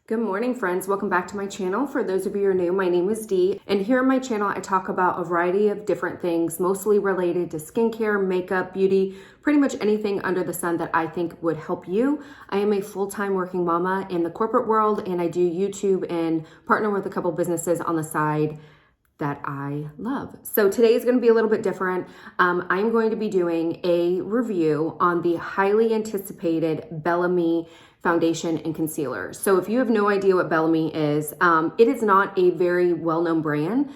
Good morning, friends. Welcome back to my channel. For those of you who are new, my name is Dee, and here on my channel, I talk about a variety of different things, mostly related to skincare, makeup, beauty, pretty much anything under the sun that I think would help you. I am a full-time working mama in the corporate world, and I do YouTube and partner with a couple businesses on the side that I love. So today is going to be a little bit different. I'm going to be doing a review on the highly anticipated Bellamy foundation and concealer. So if you have no idea what Bellamy is, it is not a very well-known brand.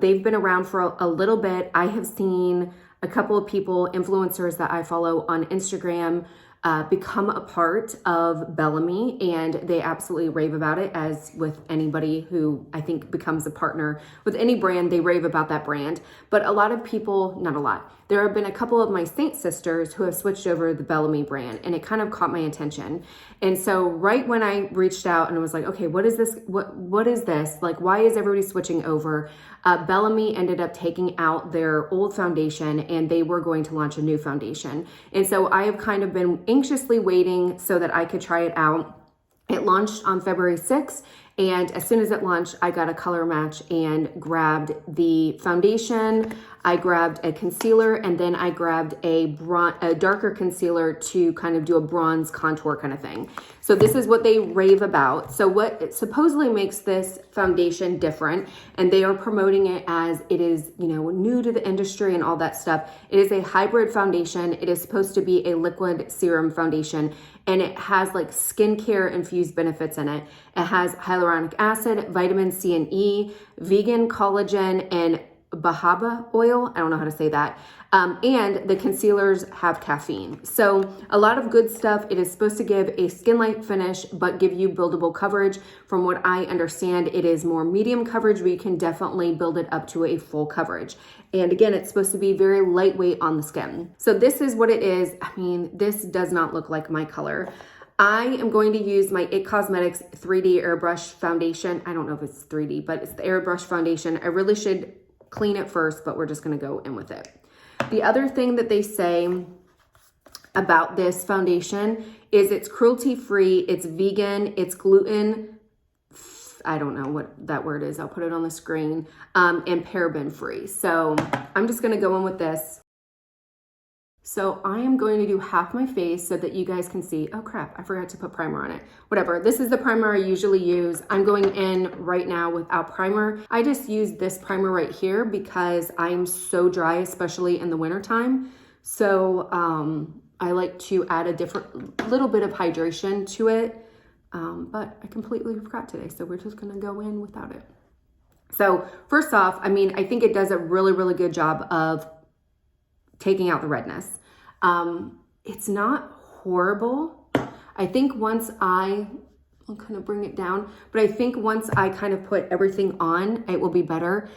They've been around for a little bit. I have seen a couple of people, influencers that I follow on Instagram, become a part of Bellamy, and they absolutely rave about it. As with anybody who I think becomes a partner with any brand, they rave about that brand. But a lot of people, not a lot, there have been a couple of my Saint sisters who have switched over to the Bellamy brand, and it kind of caught my attention. And so right when I reached out and I was like, okay, what is this? What is this? Like, why is everybody switching over? Bellamy ended up taking out their old foundation and they were going to launch a new foundation. And so I have kind of been anxiously waiting so that I could try it out. It launched on February 6th. And as soon as it launched, I got a color match and grabbed the foundation. I grabbed a concealer, and then I grabbed a darker concealer to kind of do a bronze contour kind of thing. So this is what they rave about. So what it supposedly makes this foundation different, and they are promoting it as it is, you know, new to the industry and all that stuff. It is a hybrid foundation. It is supposed to be a liquid serum foundation, and it has like skincare infused benefits in it. It has hyaluronic acid, vitamin C and E, vegan collagen, and jojoba oil. I don't know how to say that. And the concealers have caffeine. So a lot of good stuff. It is supposed to give a skin-like finish, but give you buildable coverage. From what I understand, it is more medium coverage, but you can definitely build it up to a full coverage. And again, it's supposed to be very lightweight on the skin. So this is what it is. I mean, this does not look like my color. I am going to use my IT Cosmetics 3D Airbrush Foundation. I don't know if it's 3D, but it's the Airbrush Foundation. I really should clean it first, but we're just going to go in with it. The other thing that they say about this foundation is it's cruelty-free, it's vegan, it's gluten, I don't know what that word is, I'll put it on the screen, and paraben-free. So I'm just going to go in with this. So I am going to do half my face so that you guys can see. Oh crap, I forgot to put primer on it. Whatever, this is the primer I usually use. I'm going in right now without primer. I just use this primer right here because I'm so dry, especially in the wintertime. So I like to add a little bit of hydration to it. But I completely forgot today, so we're just gonna go in without it. So first off, I mean, I think it does a really, really good job of taking out the redness. It's not horrible. I think once I'll kind of bring it down, but I think once I kind of put everything on, it will be better.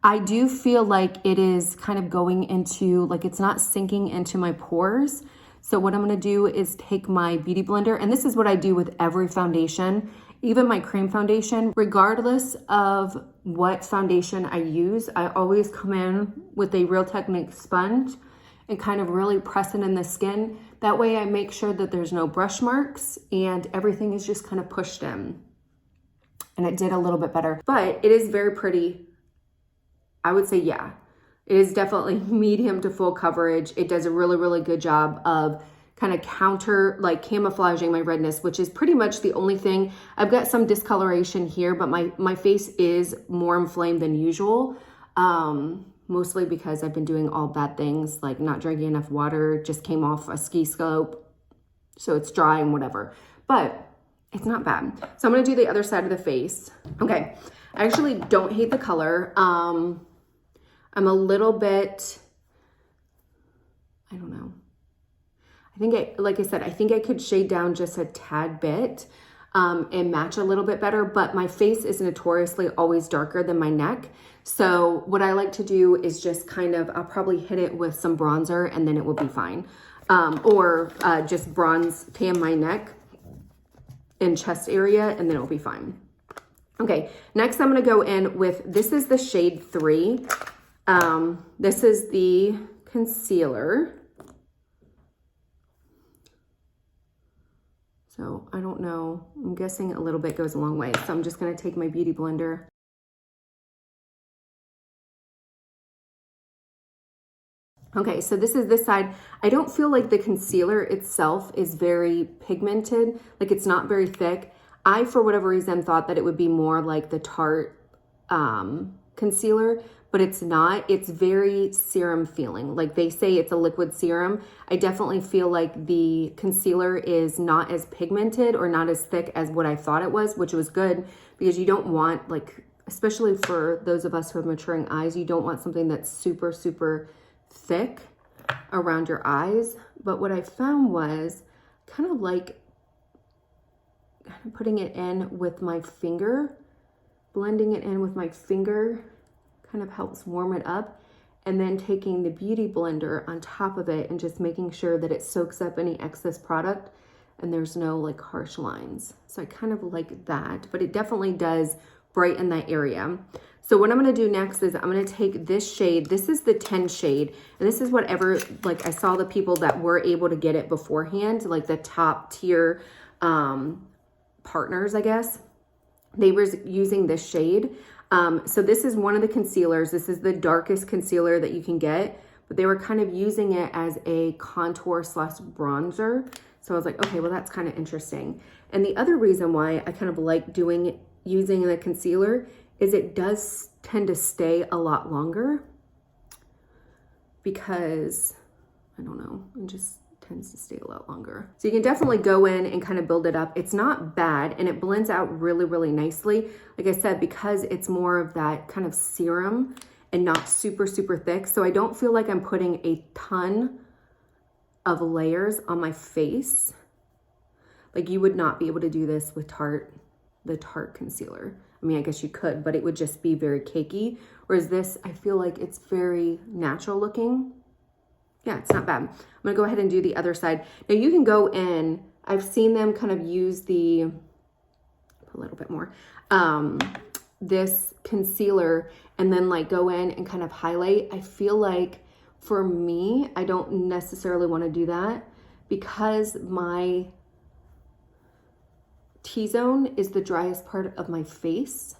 I do feel like it is kind of going into, like it's not sinking into my pores. So what I'm gonna do is take my Beauty Blender, and this is what I do with every foundation, even my cream foundation, regardless of what foundation I use, I always come in with a Real Technique sponge and kind of really press it in the skin. That way I make sure that there's no brush marks and everything is just kind of pushed in. And it did a little bit better, but it is very pretty. I would say, yeah, it is definitely medium to full coverage. It does a really, really good job of kind of camouflaging my redness, which is pretty much the only thing. I've got some discoloration here, but my face is more inflamed than usual. Mostly because I've been doing all bad things, like not drinking enough water, just came off a ski slope, so it's dry and whatever, but it's not bad. So I'm gonna do the other side of the face. Okay, I actually don't hate the color. I'm a little bit, I don't know. I think like I said, I think I could shade down just a tad bit and match a little bit better, but my face is notoriously always darker than my neck. So what I like to do is just kind of, I'll probably hit it with some bronzer and then it will be fine. Or just bronze tan my neck and chest area and then it'll be fine. Okay, next I'm gonna go in with, this is the shade 3. This is the concealer. So I don't know, I'm guessing a little bit goes a long way. So I'm just gonna take my Beauty Blender. Okay, so this is this side. I don't feel like the concealer itself is very pigmented, like it's not very thick. I, for whatever reason, thought that it would be more like the Tarte concealer, but it's not. It's very serum feeling. Like they say it's a liquid serum. I definitely feel like the concealer is not as pigmented or not as thick as what I thought it was, which was good because you don't want, like, especially for those of us who have maturing eyes, you don't want something that's super, super thick around your eyes. But what I found was kind of like putting it in with my finger, blending it in with my finger kind of helps warm it up, and then taking the Beauty Blender on top of it and just making sure that it soaks up any excess product and there's no like harsh lines. So I kind of like that, but it definitely does brighten that area. So what I'm going to do next is I'm going to take this shade. This is the 10 shade, and this is whatever, like I saw the people that were able to get it beforehand, like the top tier partners, I guess. They were using this shade. So this is one of the concealers. This is the darkest concealer that you can get, but they were kind of using it as a contour slash bronzer. So I was like, okay, well, that's kind of interesting. And the other reason why I kind of like using the concealer is it does tend to stay a lot longer because, I don't know, it just tends to stay a lot longer. So you can definitely go in and kind of build it up. It's not bad, and it blends out really, really nicely. Like I said, because it's more of that kind of serum and not super, super thick. So I don't feel like I'm putting a ton of layers on my face. Like you would not be able to do this with the Tarte concealer. I mean, I guess you could, but it would just be very cakey. Whereas this, I feel like it's very natural looking. Yeah, it's not bad. I'm gonna go ahead and do the other side. Now you can go in, I've seen them kind of use a little bit more, this concealer and then like go in and kind of highlight. I feel like for me, I don't necessarily wanna do that because my T-zone is the driest part of my face.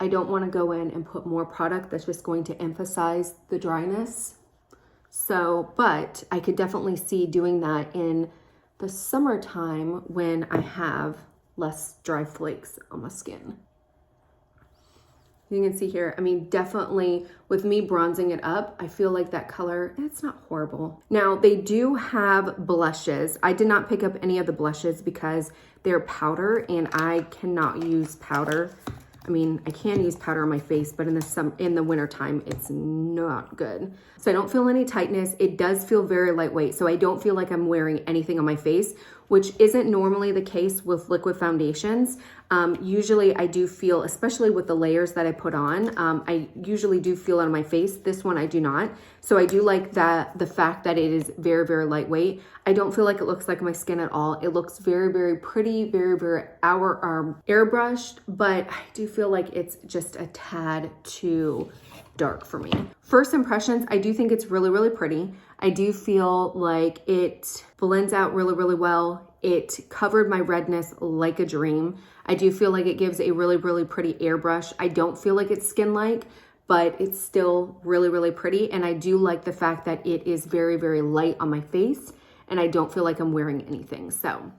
I don't wanna go in and put more product that's just going to emphasize the dryness. So, but I could definitely see doing that in the summertime when I have less dry flakes on my skin. You can see here, I mean, definitely with me bronzing it up, I feel like that color, it's not horrible. Now, they do have blushes. I did not pick up any of the blushes because they're powder and I cannot use powder. I mean, I can use powder on my face, but in the winter time, it's not good. So I don't feel any tightness. It does feel very lightweight. So I don't feel like I'm wearing anything on my face, which isn't normally the case with liquid foundations. Usually I do feel, especially with the layers that I put on, I usually do feel it on my face. This one I do not. So I do like the fact that it is very, very lightweight. I don't feel like it looks like my skin at all. It looks very, very pretty, very, very airbrushed, but I do feel like it's just a tad too dark for me. First impressions, I do think it's really, really pretty. I do feel like it blends out really, really well. It covered my redness like a dream. I do feel like it gives a really, really pretty airbrush. I don't feel like it's skin-like, but it's still really, really pretty. And I do like the fact that it is very, very light on my face and I don't feel like I'm wearing anything. So